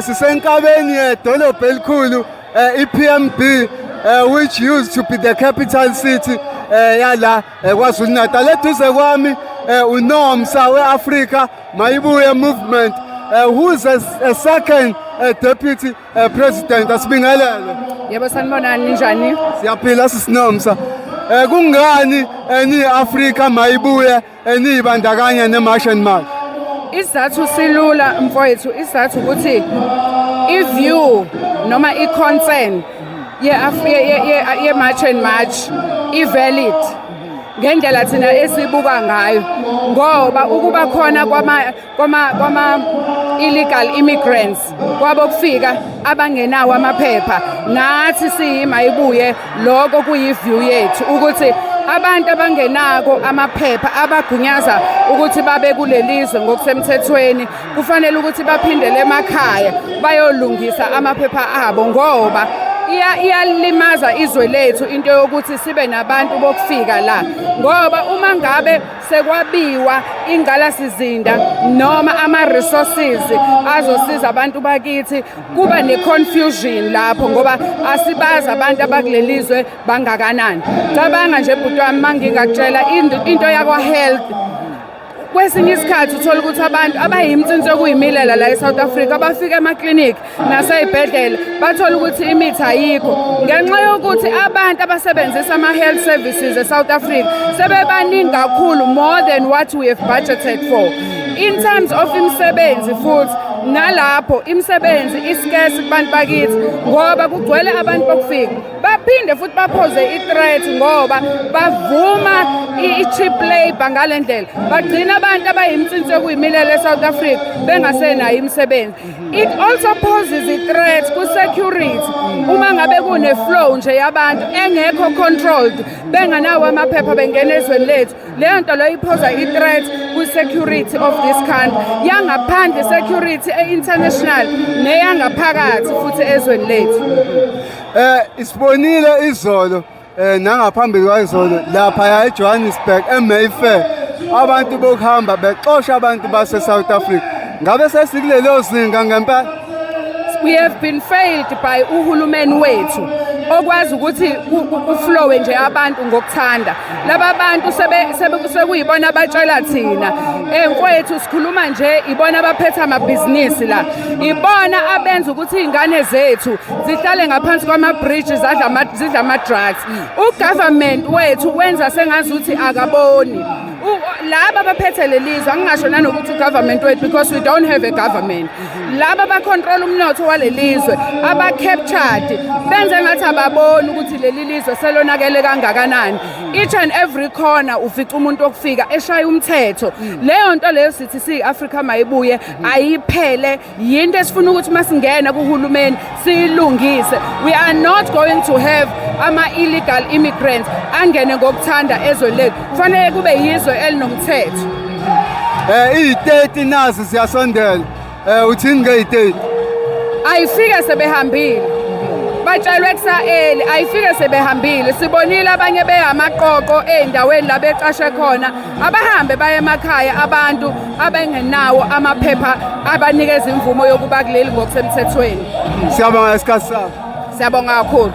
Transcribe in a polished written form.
Sisenkabeni yedolobha elikhulu iPMB which used to be the capital city yala KwaZulu Natal. Eduze kwami uNomsa weAfrica Mayibuye movement who is a second deputy president. Asibingelele. Yebo sanibonani ninjani? Siyaphila sisiNomsa. Kungani Africa Mayibuye nibandakanya neMarch and March? Isizathu silula mfowethu, isizathu ukuthi iview noma iconcern ye March and March ivalid ngendlela thina esibuka ngayo, ngoba ukuba khona kwama illegal immigrants kwabo kufika abangenawo amaphepha, nathi siyimayibuye lokho kuyiview yethu ukuthi abantu abangenako amaphepha abagunyaza ukuthi babe kulelizwe ngokusemthethweni kufanele ukuthi baphindele emakhaya bayolungisa amaphepha abo, ngoba iyalimaza izwe lethu into yokuthi sibe nabantu bokufika la, ngoba uma ngabe sekwabiwa ingalasizinda noma ama-resources azosiza abantu bakithi kuba ne-confusion lapho, ngoba asibazi abantu abakulelizwe bangakanani. Cabanga nje bhuti wami mangingakutshela into yakwa-health, kwesinye isikhathi uthola ukuthi abantu abayimitshintsho okuyimilela la eSouth Africa bafika emaklinikhi nasey'bhedlela bathola ukuthi imithi ayikho ngenxa yokuthi abantu abasebenzisa ama-health services eSouth Africa sebebaningi kakhulu, more than what we have budgeted for. In terms of imisebenzi futhi nalapho imisebenzi iscarce kubantu bakithi ngoba kugcwele abantu bokufika, baphinde futhi baphoze i-threat ngoba bavuma i-cheap labor ngale ndlela, bagcina abantu abayimitshintsho okuyimilela eSouth Africa bengasenayo imisebenzi. It also poses i-threat ku-security uma ngabe kune-flow nje yabantu engekho controlled benganawo amaphepha bengena ezweni lethu, leyo nto leyo iphoza i-threat ku-security of this country, yangaphandle security international neyangaphakathi futhi ezweni lethu. Isibonile izolo nangaphambili kwayizolo lapha eJohannesburg eMayfair abantu bokuhamba bexosha abantu base South Africa. Ngabe sesikulelo zinga ngempela? We have been failed by uhulumeni wethu okwazi ukuthi uflowe nje abantu ngokuthanda. Laba bantu sekuyibona abatshela thina mfowethu sikhuluma nje, ibona abaphethe amabhizinisi la, ibona abenza ukuthi izingane zethu zihlale ngaphansi kwama-bridge zidla ama-drugs. Ugovernment wethu wenza sengazuthi akaboni laba baphethe lelizwe, angingasho nanokuthi ugovernment wethu because we don't have a government. Laba bacontrol umnotho walelizwe aba-captured benze ngathi ababoni ukuthi leli lizwe selonakele kangakanani. Each and every corner ufica umuntu okufika eshaya umthetho. Leyo nto leyo sithi siyi-Africa Mayibuye ayiphele, yinto esifuna ukuthi masingena kuhulumeni siyilungise. We are not going to have ama-illegal immigrants angene ngokuthanda ezwe lethu, kufanele kube yizwe elinomthetho. Iy'teti nazi ziyasondela, uthini ngey'teti? Ayifike sebehambile, batshalwe kusa-early, ayifike sebehambile. Sibonile abanye behamaqoqo ey'ndaweni la becashe khona, abahambe baye emakhaya abantu abengenawo amaphepha abanikeza imvumo yokuba kuleli ngokusemthethweni. Siyabonga isikhathi sakho. Siyabonga kakhulu.